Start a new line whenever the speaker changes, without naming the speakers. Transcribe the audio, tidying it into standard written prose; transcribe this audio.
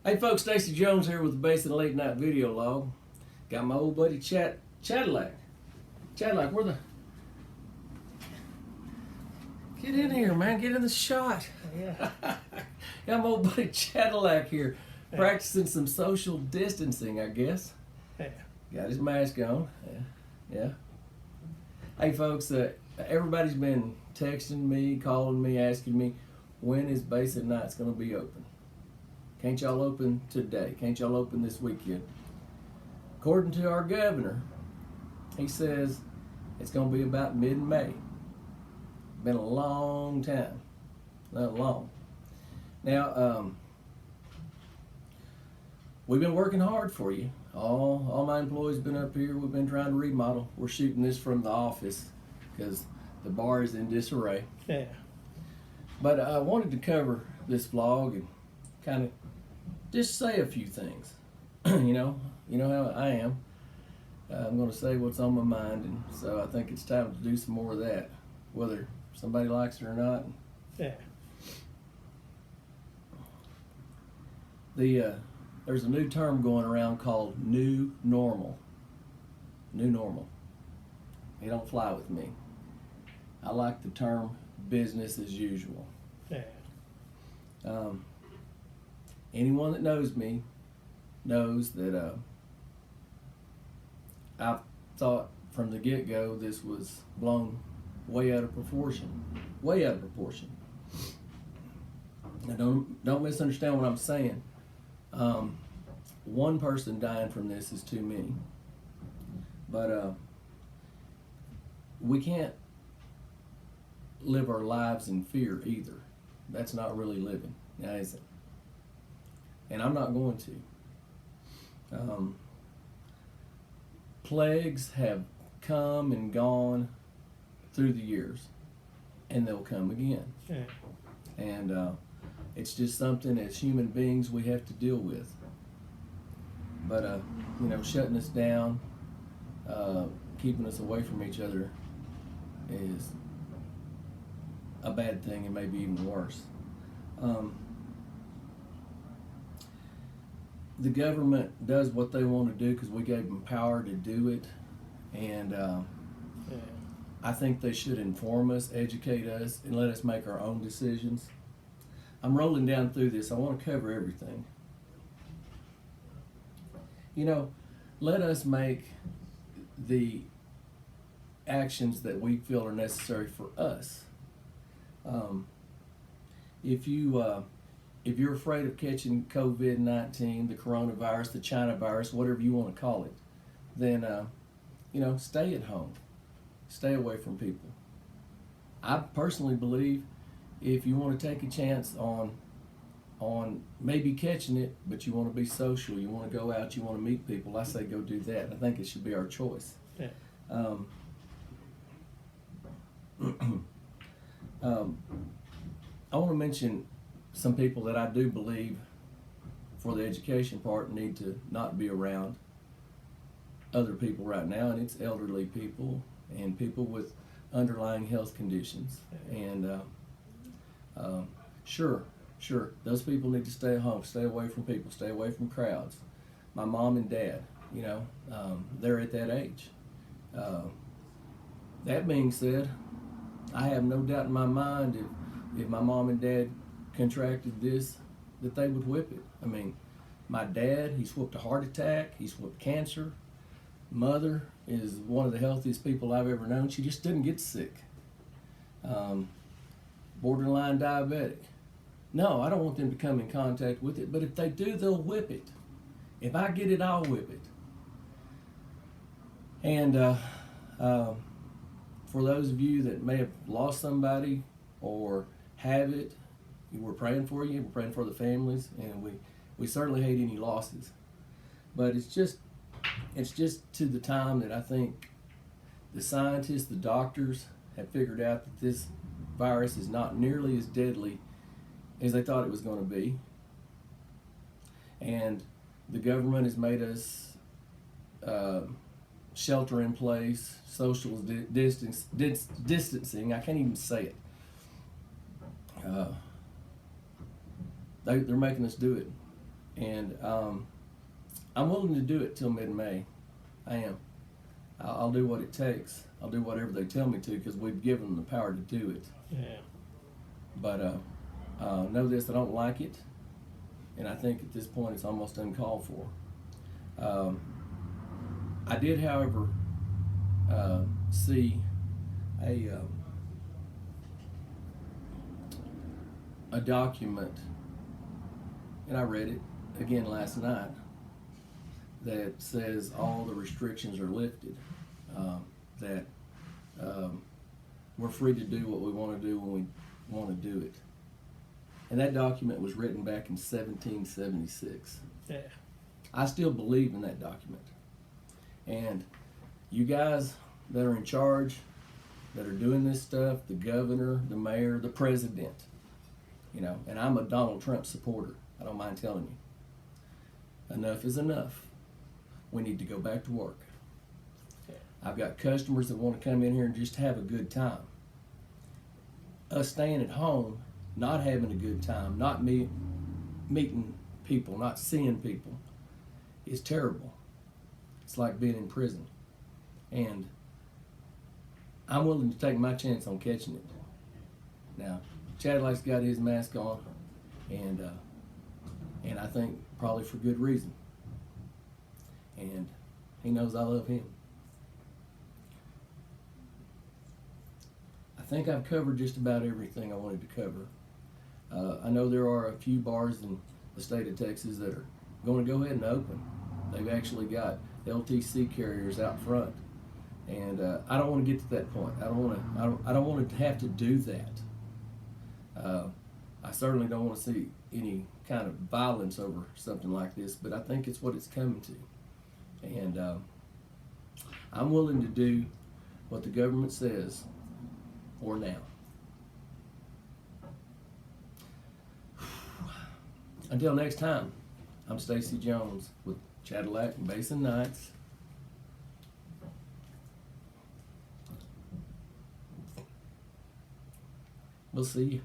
Hey folks, Stacey Jones here with the Basin Late Night Video Log. Got my old buddy Cadillac. Cadillac, where the... Get in here, man. Get in the shot.
Yeah.
Got my old buddy Cadillac here, practicing some social distancing, I guess.
Yeah.
Got his mask on. Yeah. Hey folks, everybody's been texting me, calling me, asking me, when is Basin Nights going to be open? Can't y'all open today? Can't y'all open this weekend? According to our governor, he says it's going to be about mid-May. Been a long time. Not long. Now, we've been working hard for you. All my employees been up here. We've been trying to remodel. We're shooting this from the office because the bar is in disarray.
Yeah.
But I wanted to cover this vlog and kind of just say a few things. you know how I am. I'm going to say what's on my mind, and so I think it's time to do some more of that, whether somebody likes it or not.
Yeah.
There's a new term going around called new normal. New normal. It don't fly with me. I like the term business as usual.
Yeah.
Anyone that knows me knows that I thought from the get-go this was blown way out of proportion. Way out of proportion. Now don't misunderstand what I'm saying. One person dying from this is too many. But we can't live our lives in fear either. That's not really living, now is it? And I'm not going to. Plagues have come and gone through the years, and they'll come again.
Yeah.
And it's just something as human beings we have to deal with. But shutting us down, keeping us away from each other is a bad thing, and maybe even worse. The government does what they want to do because we gave them power to do it, and I think they should inform us, educate us, and let us make our own decisions. I'm rolling down through this. I want to cover everything. Let us make the actions that we feel are necessary for us. If you're afraid of catching COVID-19, the coronavirus, the China virus, whatever you want to call it, then stay at home. Stay away from people. I personally believe if you want to take a chance on maybe catching it, but you want to be social, you want to go out, you want to meet people, I say go do that. I think it should be our choice.
Yeah.
I want to mention some people that I do believe for the education part need to not be around other people right now, and it's elderly people and people with underlying health conditions. And sure, those people need to stay at home, stay away from people, stay away from crowds. My mom and dad, they're at that age. That being said, I have no doubt in my mind if my mom and dad contracted this, that they would whip it. I mean, my dad, he's whooped a heart attack, he's whooped cancer. Mother is one of the healthiest people I've ever known. She just didn't get sick. Borderline diabetic. No, I don't want them to come in contact with it, but if they do, they'll whip it. If I get it, I'll whip it. And for those of you that may have lost somebody or have it, we're praying for you, we're praying for the families, and we certainly hate any losses. But it's just to the time that I think the scientists, the doctors have figured out that this virus is not nearly as deadly as they thought it was going to be. And the government has made us shelter in place, social distancing. I can't even say it. They're making us do it. And I'm willing to do it till mid-May. I am. I'll do what it takes. I'll do whatever they tell me to, because we've given them the power to do it.
Yeah.
But know this, I don't like it, and I think at this point it's almost uncalled for. I did, however, see a document, and I read it again last night, that says all the restrictions are lifted, that we're free to do what we want to do when we want to do it. And that document was written back in 1776.
Yeah.
I still believe in that document. And you guys that are in charge, that are doing this stuff, the governor, the mayor, the president, you know, and I'm a Donald Trump supporter, I don't mind telling you. Enough is enough. We need to go back to work.
Yeah.
I've got customers that want to come in here and just have a good time. Us staying at home, not having a good time, not meeting people, not seeing people, is terrible. It's like being in prison. And I'm willing to take my chance on catching it. Now, Chadley's got his mask on, and I think probably for good reason. And he knows I love him. I think I've covered just about everything I wanted to cover. I know there are a few bars in the state of Texas that are going to go ahead and open. They've actually got LTC carriers out front, and I don't want to get to that point. I don't want to have to do that. I certainly don't want to see any kind of violence over something like this, but I think it's what it's coming to. And I'm willing to do what the government says for now. Until next time, I'm Stacey Jones with Cadillac and Basin Nights. We'll see you.